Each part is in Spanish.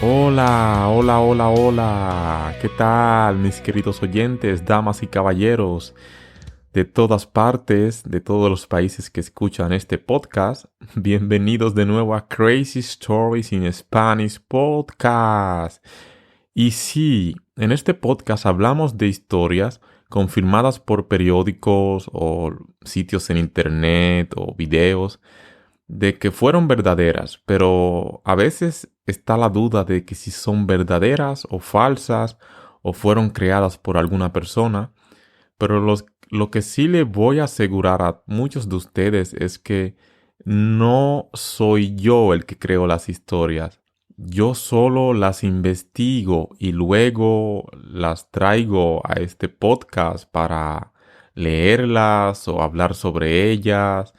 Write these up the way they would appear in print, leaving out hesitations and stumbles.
Hola, hola, hola, hola. ¿Qué tal, mis queridos oyentes, damas y caballeros de todas partes, de todos los países que escuchan este podcast? Bienvenidos de nuevo a Crazy Stories in Spanish Podcast. Y sí, en este podcast hablamos de historias confirmadas por periódicos o sitios en internet o videos de que fueron verdaderas, pero a veces está la duda de que si son verdaderas o falsas o fueron creadas por alguna persona, pero lo que sí le voy a asegurar a muchos de ustedes es que no soy yo el que creo las historias. Yo solo las investigo y luego las traigo a este podcast para leerlas o hablar sobre ellas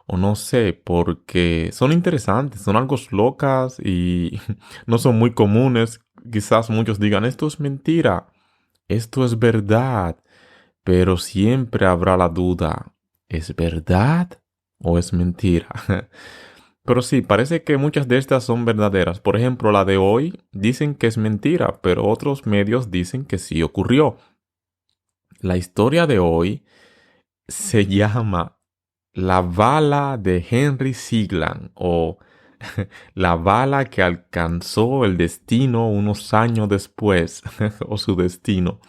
o no sé, porque son interesantes, son algo locas y no son muy comunes. Quizás muchos digan, esto es mentira, esto es verdad, pero siempre habrá la duda, ¿es verdad o es mentira? Pero sí, parece que muchas de estas son verdaderas. Por ejemplo, la de hoy dicen que es mentira, pero otros medios dicen que sí ocurrió. La historia de hoy se llama La bala de Henry Sigland o la bala que alcanzó el destino unos años después o su destino.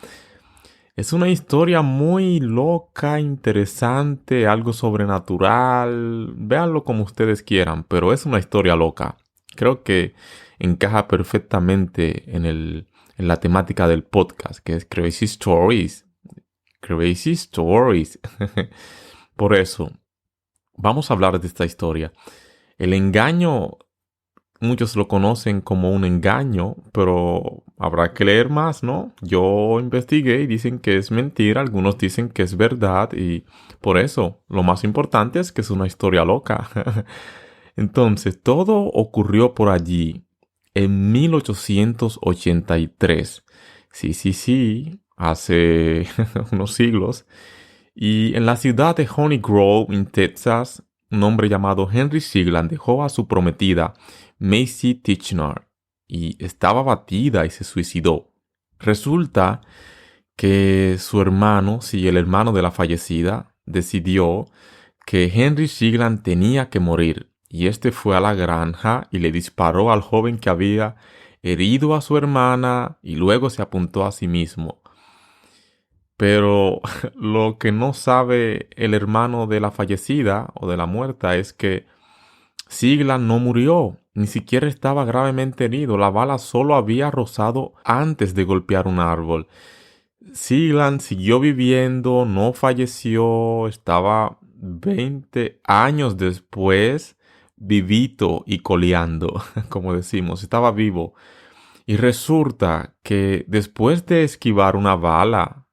Es una historia muy loca, interesante, algo sobrenatural. Véanlo como ustedes quieran, pero es una historia loca. Creo que encaja perfectamente en la temática del podcast, que es Crazy Stories. Crazy Stories. Por eso, vamos a hablar de esta historia. El engaño, muchos lo conocen como un engaño, pero habrá que leer más, ¿no? Yo investigué y dicen que es mentira, algunos dicen que es verdad y por eso lo más importante es que es una historia loca. Entonces, todo ocurrió por allí en 1883. Sí, sí, sí, hace unos siglos. Y en la ciudad de Honey Grove, en Texas, un hombre llamado Henry Sigland dejó a su prometida, Macy Tichenor, y estaba abatida y se suicidó. Resulta que su hermano, sí, el hermano de la fallecida, decidió que Henry Sigland tenía que morir, y este fue a la granja y le disparó al joven que había herido a su hermana y luego se apuntó a sí mismo. Pero lo que no sabe el hermano de la fallecida o de la muerta es que Sigland no murió, ni siquiera estaba gravemente herido. La bala solo había rozado antes de golpear un árbol. Sigland siguió viviendo, no falleció, estaba 20 años después vivito y coleando, como decimos, estaba vivo. Y resulta que después de esquivar una bala,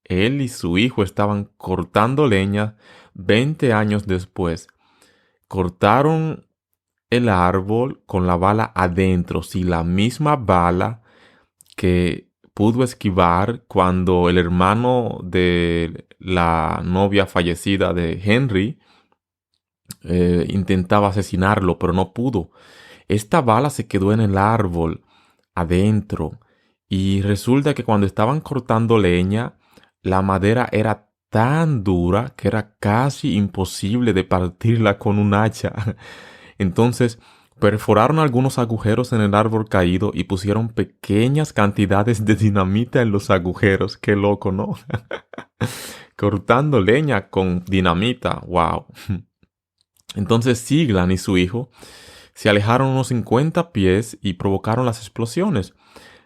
él y su hijo estaban cortando leña 20 años después. Cortaron el árbol con la bala adentro, sí, la misma bala que pudo esquivar cuando el hermano de la novia fallecida de Henry intentaba asesinarlo, pero no pudo. Esta bala se quedó en el árbol adentro y resulta que cuando estaban cortando leña, la madera era tan dura que era casi imposible de partirla con un hacha. Entonces, perforaron algunos agujeros en el árbol caído y pusieron pequeñas cantidades de dinamita en los agujeros. Qué loco, ¿no? Cortando leña con dinamita. Wow. Entonces Siglan y su hijo se alejaron unos 50 pies y provocaron las explosiones.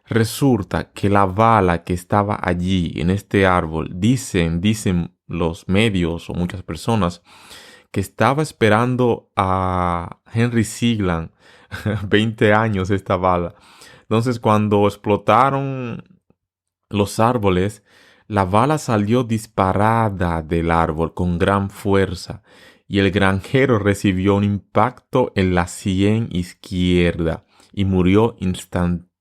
Resulta que la bala que estaba allí en este árbol, dicen los medios o muchas personas, que estaba esperando a Henry Sigland 20 años esta bala. Entonces cuando explotaron los árboles, la bala salió disparada del árbol con gran fuerza y el granjero recibió un impacto en la sien izquierda y murió instantáneamente.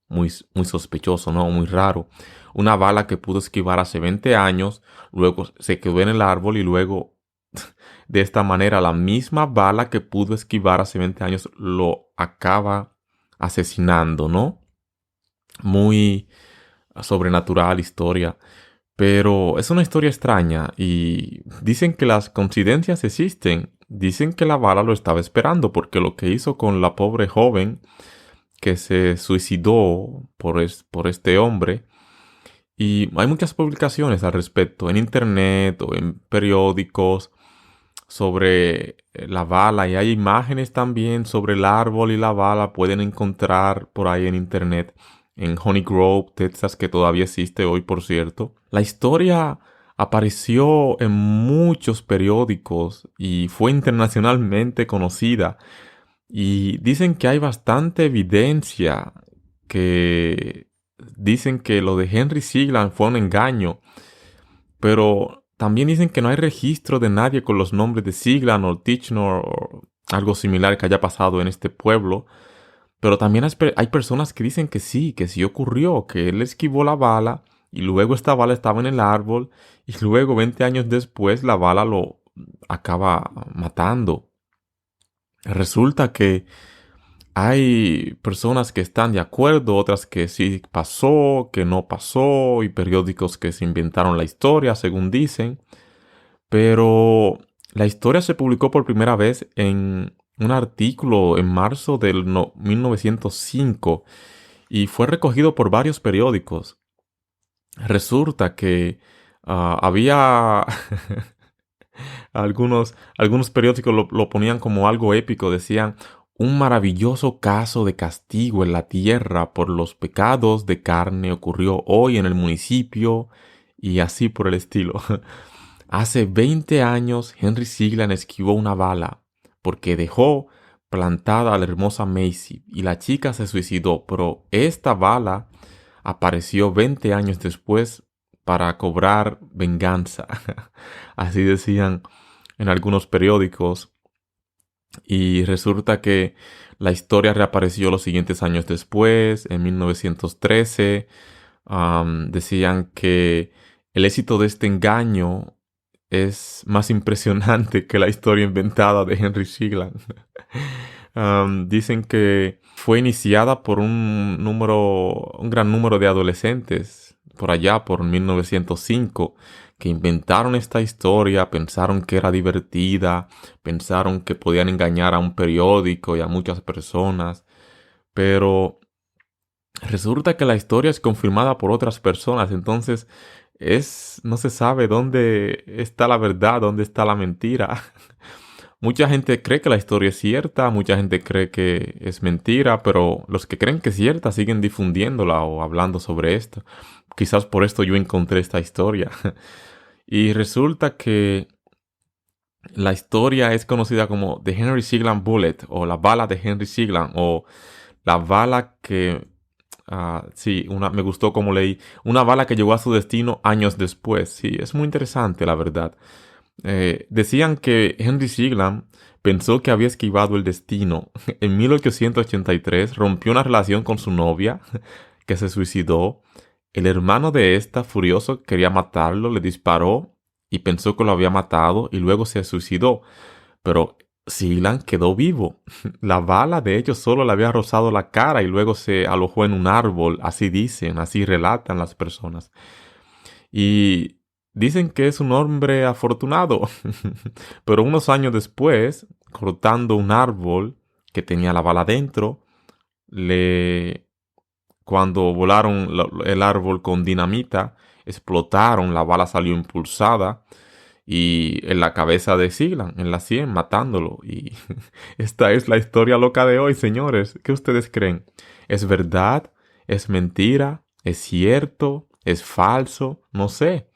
Muy sospechoso, ¿no? Muy raro. Una bala que pudo esquivar hace 20 años, luego se quedó en el árbol y luego de esta manera la misma bala que pudo esquivar hace 20 años lo acaba asesinando, ¿no? Muy sobrenatural historia. Pero es una historia extraña y dicen que las coincidencias existen. Dicen que la bala lo estaba esperando porque lo que hizo con la pobre joven que se suicidó por este hombre. Y hay muchas publicaciones al respecto en internet o en periódicos sobre la bala y hay imágenes también sobre el árbol y la bala. Pueden encontrar por ahí en internet, en Honey Grove, Texas, que todavía existe hoy, por cierto. La historia apareció en muchos periódicos y fue internacionalmente conocida. Y dicen que hay bastante evidencia que dicen que lo de Henry Sigland fue un engaño, pero también dicen que no hay registro de nadie con los nombres de Sigland o Tichenor o algo similar que haya pasado en este pueblo. Pero también hay personas que dicen que sí ocurrió, que él esquivó la bala y luego esta bala estaba en el árbol y luego 20 años después la bala lo acaba matando. Resulta que hay personas que están de acuerdo, otras que sí pasó, que no pasó, y periódicos que se inventaron la historia, según dicen. Pero la historia se publicó por primera vez en un artículo en marzo del 1905 y fue recogido por varios periódicos. Resulta que había algunos periódicos lo ponían como algo épico, decían un maravilloso caso de castigo en la tierra por los pecados de carne ocurrió hoy en el municipio y así por el estilo. Hace 20 años Henry Sigland esquivó una bala porque dejó plantada a la hermosa Macy y la chica se suicidó, pero esta bala apareció 20 años después para cobrar venganza. Así decían en algunos periódicos. Y resulta que la historia reapareció los siguientes años después, en 1913. Decían que el éxito de este engaño es más impresionante que la historia inventada de Henry Sigland. Dicen que fue iniciada por un gran número de adolescentes por allá, por 1905, que inventaron esta historia, pensaron que era divertida, pensaron que podían engañar a un periódico y a muchas personas, pero resulta que la historia es confirmada por otras personas, entonces no se sabe dónde está la verdad, dónde está la mentira. Mucha gente cree que la historia es cierta, mucha gente cree que es mentira, pero los que creen que es cierta siguen difundiéndola o hablando sobre esto. Quizás por esto yo encontré esta historia. Y resulta que la historia es conocida como The Henry Sigland Bullet o la bala de Henry Sigland o la bala que... sí, me gustó como leí. Una bala que llegó a su destino años después. Sí, es muy interesante la verdad. Decían que Henry Sigland pensó que había esquivado el destino. En 1883 rompió una relación con su novia, que se suicidó. El hermano de esta, furioso, quería matarlo, le disparó y pensó que lo había matado y luego se suicidó. Pero Sigland quedó vivo. La bala, de hecho, solo le había rozado la cara y luego se alojó en un árbol. Así dicen, así relatan las personas. Y dicen que es un hombre afortunado. Pero unos años después, cortando un árbol que tenía la bala dentro, cuando volaron el árbol con dinamita, explotaron, la bala salió impulsada y en la cabeza de Sigland, en la sien, matándolo. Y esta es la historia loca de hoy, señores. ¿Qué ustedes creen? ¿Es verdad? ¿Es mentira? ¿Es cierto? ¿Es falso? No sé.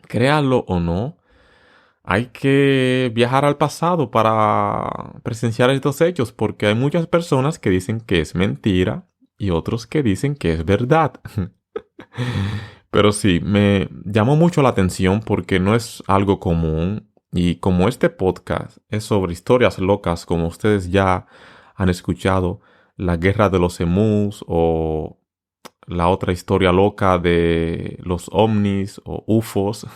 Créanlo o no, hay que viajar al pasado para presenciar estos hechos, porque hay muchas personas que dicen que es mentira y otros que dicen que es verdad. Pero sí, me llamó mucho la atención porque no es algo común y como este podcast es sobre historias locas, como ustedes ya han escuchado, la guerra de los emus o la otra historia loca de los ovnis o UFOs.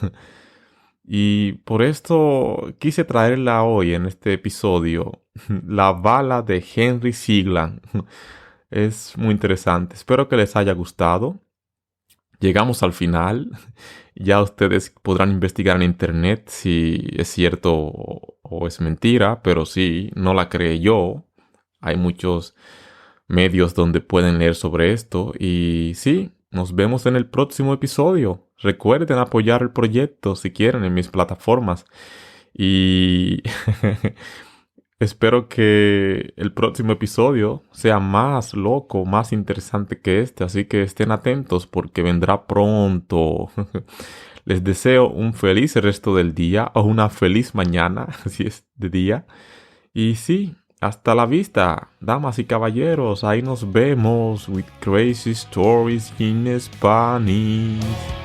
Y por esto quise traerla hoy en este episodio, la bala de Henry Sigland. Es muy interesante. Espero que les haya gustado. Llegamos al final. Ya ustedes podrán investigar en internet si es cierto o es mentira, pero sí, no la creé yo. Hay muchos medios donde pueden leer sobre esto. Y sí, nos vemos en el próximo episodio. Recuerden apoyar el proyecto si quieren en mis plataformas. Y espero que el próximo episodio sea más loco, más interesante que este. Así que estén atentos porque vendrá pronto. Les deseo un feliz resto del día o una feliz mañana, si es de día. Y sí, hasta la vista, damas y caballeros. Ahí nos vemos with crazy stories in Spanish.